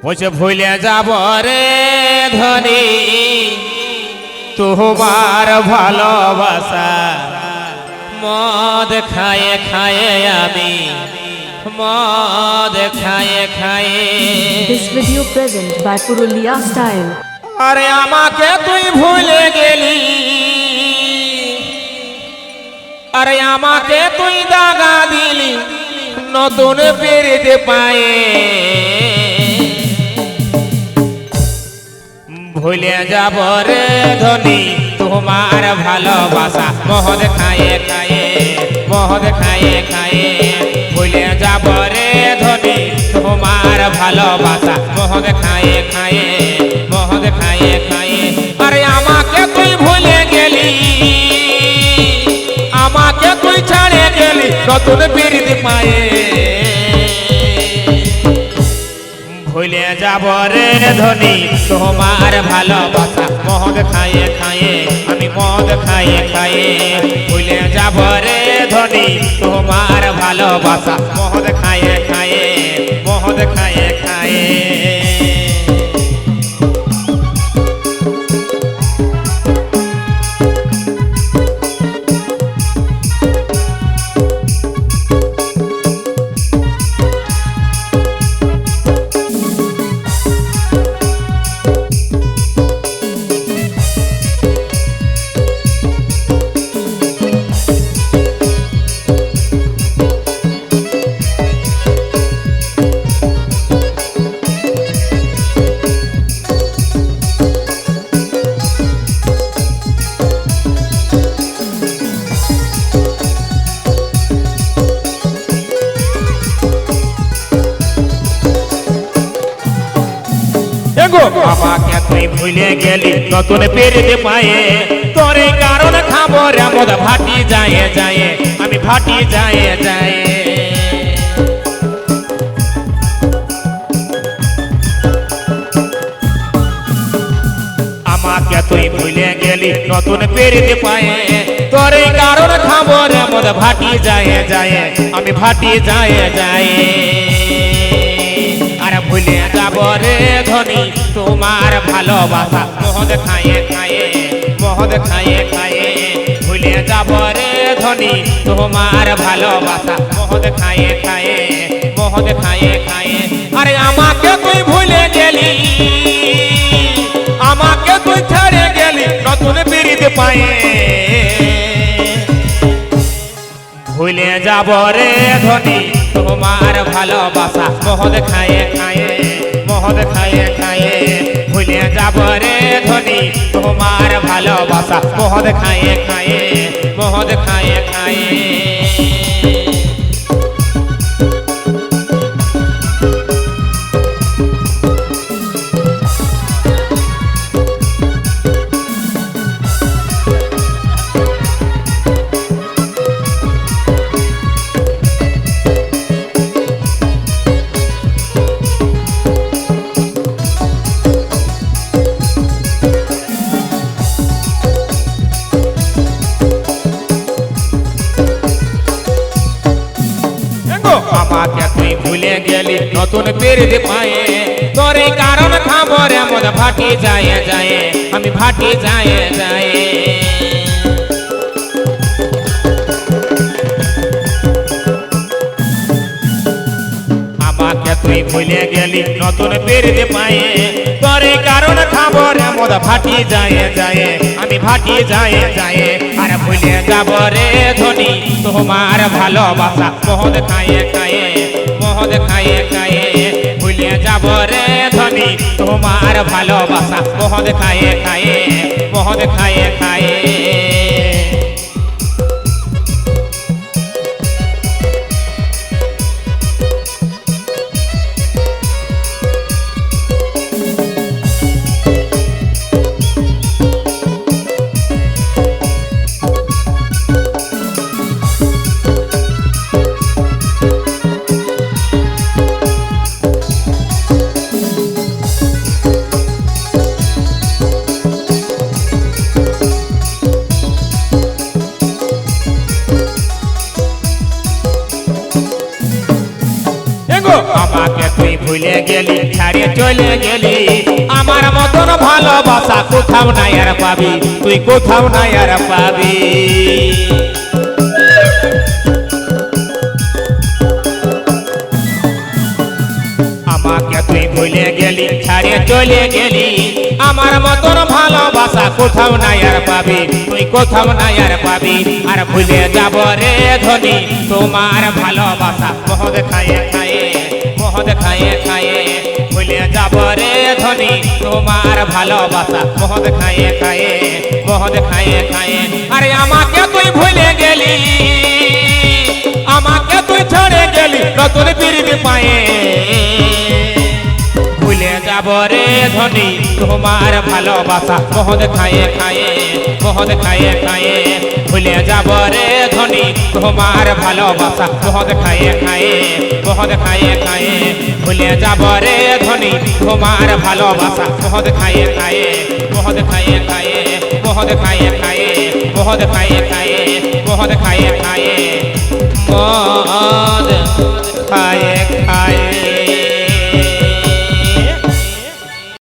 বলছে ভুলে যাব রে ধনী তোমার ভালোবাসা মদ খায়ে খায়ে আমি মদ খায়ে খায়ে। This video present by Purulia Style. আরে আমাকে তুই ভুলে গেলি, আরে আমাকে তুই দাগা দিলি নতুন পেরিতে পায়ে। ভুলে যাব রে ধনী তোমার ভালোবাসা মদ খায়ে খায়ে মদ খায়ে খায়ে। ভুলে যাব রে ধনী তোমার ভালোবাসা মদ খায়ে খায়ে মদ খায়ে খায়ে। আরে আমাকে তুই ভুলে গেলি, আমাকে তুই ছাড়ে গেলি নতুন পিরিতি পায়ে। ভুলে যাব রে ধনী তোমার ভালোবাসা মদ খায়ে খায়ে আমি মদ খায়ে খায়ে। ভুলে যাব রে ধনী তোমার ভালোবাসা মদ খায়ে খায়ে মদ খায়ে খায়ে। আমাকে তুই ভুলে গেলি নতুন পেরিতে পায়ে। তোর এই কারণ খাবো রে মদ ভাটি যায় যায় আমি ভাটি যায় যায়। আমাকে তুই ভুলে গেলি নতুন পেরিতে পায়ে। তোর এই কারণ খাবো রে মদ ভাটি যায় যায় আমি ভাটি যায় যায়। ভুলে যাব রে ধনী তোমার ভালোবাসা মদ খায়ে খায়ে মদ খায়ে খায়ে। ভুলে যাব রে ধনী তোমার ভালোবাসা মদ খায়ে খায়ে মদ খায়ে খায়ে। আরে আমাকে তুই ভুলে গেলি, আমাকে তুই ছেড়ে গেলি নতুন পিরিতে পায়ে। ভুলে যাব রে ধনী তোমার ভালোবাসা মদ খায়ে খায়ে মদ খায়ে খায়ে। ভুলে যাব রে ধনী তোমার ভালোবাসা মদ খায়ে খায়ে মদ খায়ে খায়ে। আমাকে তুই ভুলে গেলি নতুন পেরিতে পায়ে। তোর এই কারণ খাবো রে মদ ভাটি যায় যায় আমি ভাটি যায় যায়। আমাকে তুই ভুলে গেলি নতুন পেরিতে পায়ে। তোর এই কারণ খাবো রে মদ ভাটি যায় যায় আমি ভাটি যায় যায়। আর ভুলে যাব রে ধনী তোমার ভালোবাসা মদ খায়ে খায়ে মদ খায়ে খায়ে। ভুলে যাব রে ধনী তোমার ভালোবাসা মদ খায়ে খায়ে মদ খায়ে খায়ে। ছাড়িয়ে চলে গেলি আমার মতন ভালোবাসা কোথাও নাই আর পাবি তুই কোথাও নাই আর পাবি আমাকে তুই ভুলে গেলি ছাড়িয়ে চলে গেলি আমার মতন ভালোবাসা কোথাও নাই আর পাবি তুই কোথাও নাই আর পাবি আর ভুলে যাব রে ধনী তোমার ভালোবাসা মহৎ খায়ে খায়ে মহৎ খায়ে খায়ে ভুলে যাব রে ধনী তোমার ভালোবাসা মহৎ খায়ে খায়ে মহৎ খায়ে খায়ে আরে আমাকে তুই ভুলে গেলি আমাকে তুই ছেড়ে গেলি নতুন পিরিতি পায়ে ভুলে যাব রে ধনী তোমার ভালোবাসা মহৎ খায়ে খায়ে মহৎ খায়ে খায়ে ভুলে যাব রে ধনী তোমার ভালোবাসা মহৎ খায়ে খায়ে মহৎ খায়ে খায়ে ভুলে যাব রে ধনী তোমার ভালোবাসা মহৎ খায়ে খায়ে মহৎ খায়ে খায়ে মহৎ খায়ে খায়ে মহৎ খায়ে খায়ে মহৎ খায়ে খায়ে মদ খায়ে খায়ে